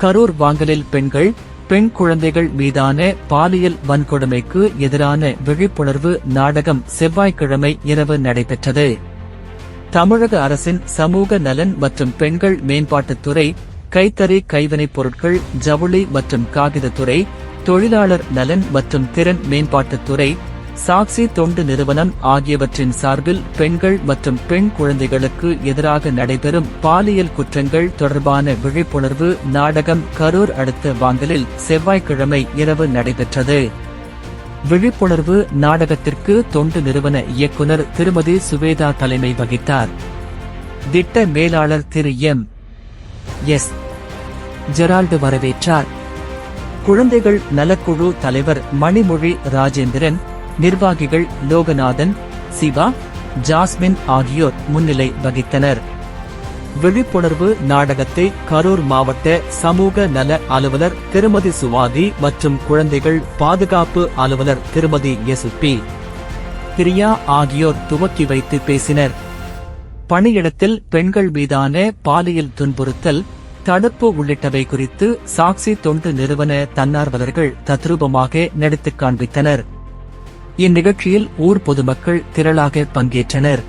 கரூர் வாங்கலில் பெண் குழந்தைகள் மீதான பாலியல் வன்கொடுமைக்கு எதிரான விழிப்புணர்வு நாடகம் செவ்வாய்க்கிழமை இரவு நடைபெற்றது. தமிழக அரசின் சமூக நலன் மற்றும் பெண்கள் மேம்பாட்டுத்துறை, கைத்தறி கைவினைப் பொருட்கள், ஜவுளி மற்றும் காகிதத்துறை, தொழிலாளர் நலன் மற்றும் திறன் மேம்பாட்டுத்துறை, சாக்சி தொண்டு நிறுவனம் ஆகியவற்றின் சார்பில் பெண்கள் மற்றும் பெண் குழந்தைகளுக்கு எதிராக நடைபெறும் பாலியல் குற்றங்கள் தொடர்பான விழிப்புணர்வு நாடகம் கரூர் அடுத்த வாங்கலில் செவ்வாய்க்கிழமை இரவு நடைபெற்றது. விழிப்புணர்வு நாடகத்திற்கு தொண்டு நிறுவன இயக்குனர் திருமதி சுவேதா தலைமை வகித்தார். திட்ட மேலாளர் திரு எஸ். ஜெரால்டு வரவேற்றார். குழந்தைகள் நலக்குழு தலைவர் மணிமொழி ராஜேந்திரன், நிர்வாகிகள் லோகநாதன், சிவா, ஜாஸ்மின் ஆகியோர் முன்னிலை வகித்தனர். விழிப்புணர்வு நாடகத்தை கரூர் மாவட்ட சமூக நல அலுவலர் திருமதி சுவாதி மற்றும் குழந்தைகள் பாதுகாப்பு அலுவலர் திருமதி எஸ்.பி. பிரியா ஆகியோர் துவக்கி வைத்து பேசினர். பணியிடத்தில் பெண்கள் மீதான பாலியல் துன்புறுத்தல் தடுப்பு உள்ளிட்டவை குறித்து சாக்சி தொண்டு நிறுவன தன்னார்வலர்கள் தத்ரூபமாக நடித்துக் காண்பித்தனர். இந்நிகழ்ச்சியில் ஊர் பொதுமக்கள் திரளாக பங்கேற்றனர்.